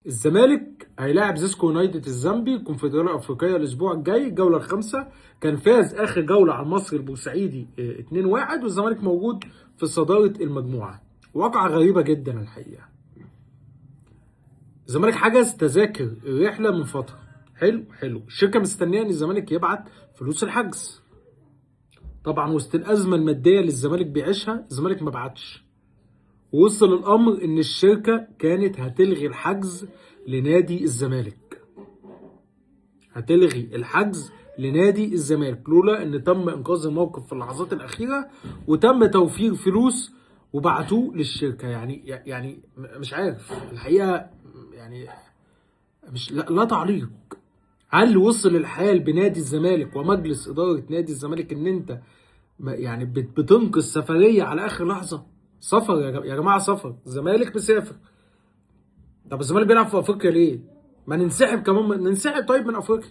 الزمالك هيلاعب زيسكو يونايتد الزامبي الكونفدراليه الافريقيه الاسبوع الجاي الجوله الخامسه. كان فاز اخر جوله على المصري البورسعيدي 2-1 والزمالك موجود في صداره المجموعه. واقعه غريبه جدا الحقيقه. الزمالك حجز تذاكر الرحله من فتره. حلو الشركه مستنيه ان الزمالك يبعت فلوس الحجز. طبعا وسط الازمه الماديه اللي الزمالك بيعيشها الزمالك ما بعتش. ووصل الامر ان الشركه كانت هتلغي الحجز لنادي الزمالك. هتلغي الحجز لنادي الزمالك لولا ان تم انقاذ الموقف في اللحظات الاخيره وتم توفير فلوس وبعتوه للشركه. يعني مش عارف الحقيقه. يعني مش لا تعليق. هل وصل الحال بنادي الزمالك ومجلس اداره نادي الزمالك ان انت يعني بتنقذ سفريه على اخر لحظه؟ سفر يا جماعه، سفر الزمالك مسافر. طب الزمالك بيلعب في افريقيا ليه؟ ما ننسحب كمان، ننسحب طيب من افريقيا.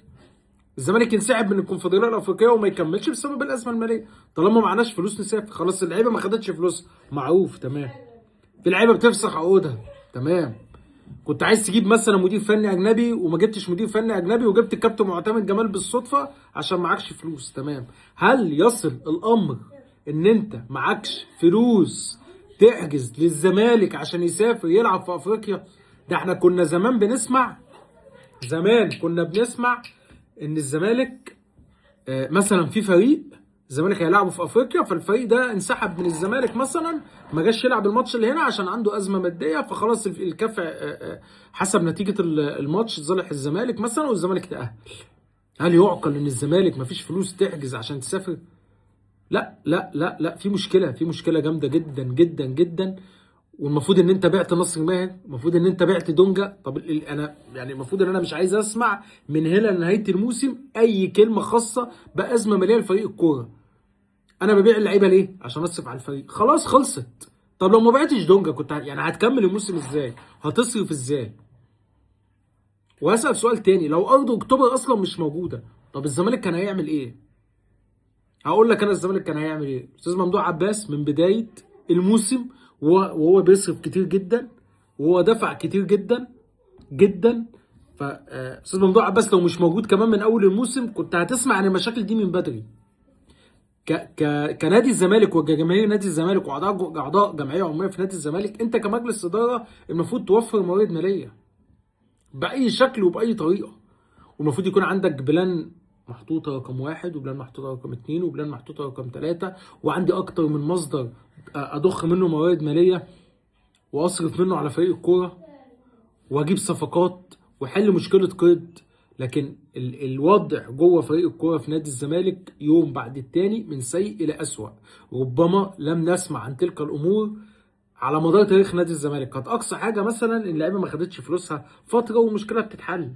الزمالك ينسحب من الكونفدراليه الافريقيه وما يكملش بسبب الازمه الماليه. طالما معناش فلوس نسافر خلاص. اللعيبه ما خدتش فلوس، معروف تمام. في لعيبه بتفسخ عقودها تمام. كنت عايز تجيب مثلا مدير فني اجنبي وما جبتش مدير فني اجنبي وجبت الكابتن معتمد جمال بالصدفه عشان معكش فلوس تمام. هل يصل الامر ان انت معكش فلوس تحجز للزمالك عشان يسافر يلعب في افريقيا؟ ده احنا كنا زمان بنسمع ان الزمالك مثلا في فريق الزمالك هيلعبه في افريقيا، فالفريق ده انسحب من الزمالك مثلا، ما جاش يلعب الماتش اللي هنا عشان عنده ازمه ماديه، فخلاص الكاف حسب نتيجه الماتش لصالح الزمالك مثلا والزمالك تاهل. هل يعقل ان الزمالك ما فيش فلوس تحجز عشان تسافر؟ لا لا لا لا، في مشكله جامده جدا جدا جدا. والمفروض ان انت بعت نصر ماهر، المفروض ان انت بعت دونجا. طب انا يعني المفروض ان انا مش عايز اسمع من هنا لنهايه الموسم اي كلمه خاصه بازمه ماليه لفريق الكوره. انا ببيع اللعيبه ليه؟ عشان اصرف على الفريق. خلاص خلصت. طب لو ما بعتش دونجا كنت يعني هتكمل الموسم ازاي؟ هتصرف ازاي؟ وهسال سؤال تاني، لو ارض اكتوبر اصلا مش موجوده طب الزمالك كان هيعمل ايه؟ هقول لك انا الزمالك كان هيعمل ايه. استاذ ممدوح عباس من بدايه الموسم وهو بيصرف كتير جدا وهو دفع كتير جدا جدا. فاستاذ ممدوح عباس لو مش موجود كمان من اول الموسم كنت هتسمع عن المشاكل دي من بدري. كنادي الزمالك وكجماهير نادي الزمالك واعضاء جمعيه عموميه في نادي الزمالك، انت كمجلس اداره المفروض توفر موارد ماليه باي شكل وباي طريقه. والمفروض يكون عندك بلان محطوطه رقم 1 وبلان محطوطه رقم 2 وبلان محطوطه رقم 3، وعندي اكتر من مصدر اضخ منه موارد ماليه واصرف منه على فريق الكوره واجيب صفقات واحل مشكله قيد. لكن الوضع جوه فريق الكوره في نادي الزمالك يوم بعد التاني من سيء الى اسوأ. ربما لم نسمع عن تلك الامور على مدار تاريخ نادي الزمالك. كانت اقصى حاجه مثلا ان اللعيبه ما خدتش فلوسها فتره والمشكله بتتحل.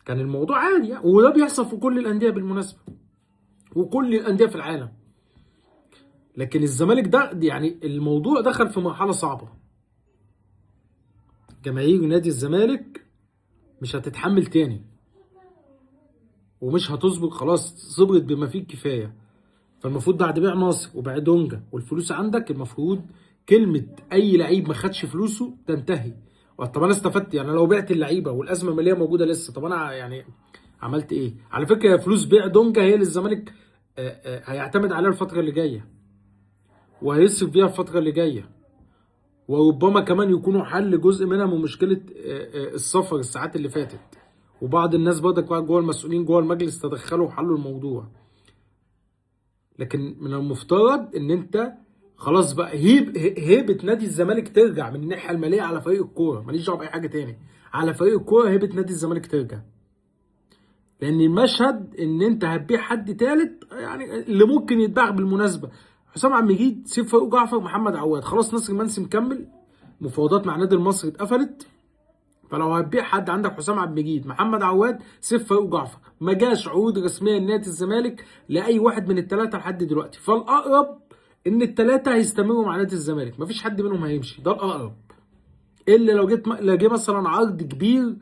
كان الموضوع عادي يعني. وده بيحصل في كل الانديه بالمناسبه وكل الانديه في العالم. لكن الزمالك ده يعني الموضوع دخل في مرحله صعبه. جماهير نادي الزمالك مش هتتحمل تاني ومش هتصبر. خلاص صبرت بما فيه الكفايه. فالمفروض بعد بيع ناصر وبيع دونجا والفلوس عندك المفروض كلمه اي لعيب ما خدش فلوسه تنتهي. طب انا استفدت يعني لو بعت اللعيبه والازمه الماليه موجوده لسه، طب انا يعني عملت ايه؟ على فكره فلوس بيع دونجا هي اللي الزمالك هيعتمد عليها الفتره اللي جايه وهيصرف فيها الفتره اللي جايه. وربما كمان يكونوا حل جزء منها من مشكله السفر الساعات اللي فاتت. وبعض الناس برضك جوه المسؤولين جوه المجلس تدخلوا وحلوا الموضوع. لكن من المفترض ان انت خلاص بقى هيبه نادي الزمالك ترجع من الناحيه الماليه على فريق الكوره. ماليش دعوه باي حاجه تاني. على فريق الكوره هيبه نادي الزمالك ترجع. لان المشهد ان انت هتبيع حد تالت يعني اللي ممكن يتباع بالمناسبه حسام عبد المجيد، سيف فاروق جعفر، محمد عواد. خلاص ناصر منسي مكمل، مفاوضات مع النادي المصري اتقفلت. فلو هتبيع حد عندك حسام عبد المجيد، محمد عواد، سيف فاروق جعفر. ما جاش عقود رسميه لنادي الزمالك لاي واحد من الثلاثه لحد دلوقتي. فالاقرب ان الثلاثه هيستمروا مع نادي الزمالك، مفيش حد منهم هيمشي، ده الاقرب. الا لو جه مثلا عرض كبير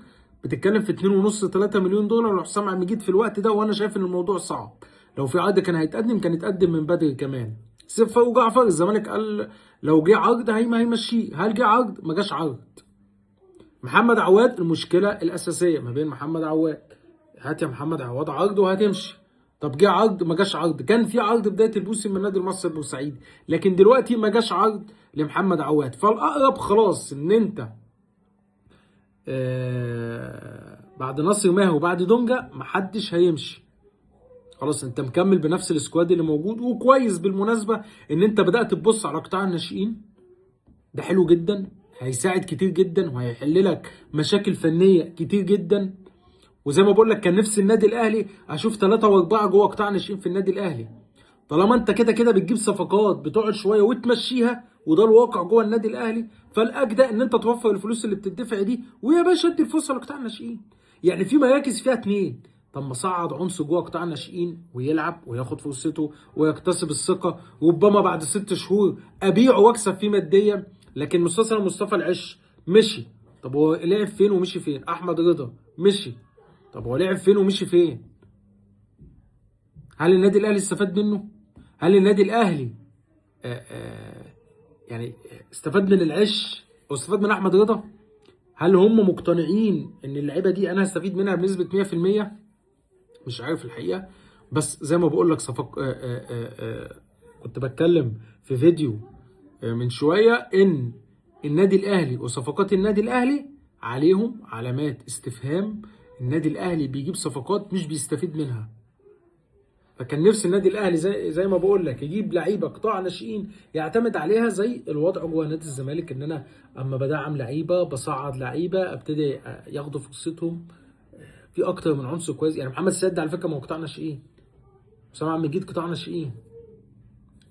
بتتكلم في 2.5 3 مليون دولار لحسام عبد المجيد في الوقت ده، وانا شايف ان الموضوع صعب. لو في عرض كان يتقدم من بدري كمان. سيف فاروق جعفر الزمالك قال لو جه عرض هيمشيه. هل جه عرض؟ ما جاش عرض. محمد عواد المشكله الاساسيه ما بين محمد عواد، هات يا محمد عواد عرض وهتمشي. طب جه عرض ما جاش عرض، كان في عرض بدايه الموسم من النادي المصري البورسعيدي، لكن دلوقتي ما جاش عرض لمحمد عواد. فالاقرب خلاص ان انت بعد ناصر ماهر وبعد دونجا محدش هيمشي. خلاص انت مكمل بنفس السكواد اللي موجود، وكويس بالمناسبه ان انت بدات تبص على قطاع الناشئين. ده حلو جدا، هيساعد كتير جدا وهيحل لك مشاكل فنيه كتير جدا. وزي ما بقول لك كان نفسي النادي الاهلي اشوف 3 و4 جوه قطاع ناشئين في النادي الاهلي. طالما انت كده كده بتجيب صفقات بتقعد شويه وتمشيها، وده الواقع جوه النادي الاهلي، فالاجدى ان انت توفر الفلوس اللي بتدفع دي، ويا باشا ادي الفرصه لقطاع الناشئين. يعني في مراكز فيها 2، طب ما صعد عنصر جوه قطاع الناشئين ويلعب وياخد فرصته ويكتسب الثقه، وربما بعد 6 شهور ابيعه واكسب فيه ماديا. لكن مصطفى العش مشي، طب هو لعب فين ومشي فين؟ احمد رضا مشي، طب هو لعب فين ومشي فين؟ هل النادي الاهلي استفاد منه؟ هل النادي الاهلي يعني استفاد من العش او استفاد من احمد رضا؟ هل هم مقتنعين ان اللعيبه دي انا هستفيد منها بنسبه 100%؟ مش عارف الحقيقه. بس زي ما بقول لك كنت بتكلم في فيديو من شويه ان النادي الاهلي وصفقات النادي الاهلي عليهم علامات استفهام. النادي الاهلي بيجيب صفقات مش بيستفيد منها. فكان نفسي النادي الاهلي زي ما بقول لك يجيب لعيبه قطاع ناشئين يعتمد عليها، زي الوضع جوه نادي الزمالك، ان انا اما بدعم لعيبه بصعد لعيبه ابتدي ياخدوا فرصتهم في اكتر من عنصر كويس. يعني محمد سيد على فكره ما هو قطاع ناشئين، اسامه عم جيد قطاع ناشئين،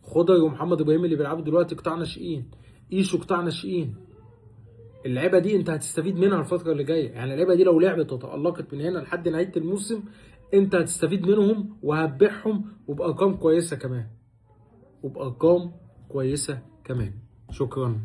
خضر ومحمد ابراهيم اللي بيلعبوا دلوقتي قطاع ناشئين، ايشو قطاع ناشئين. اللعيبه دي انت هتستفيد منها الفتره اللي جايه. يعني اللعيبه دي لو لعبت وتالقت من هنا لحد نهايه الموسم انت هتستفيد منهم وهتبيعهم وبارقام كويسه كمان، شكرا.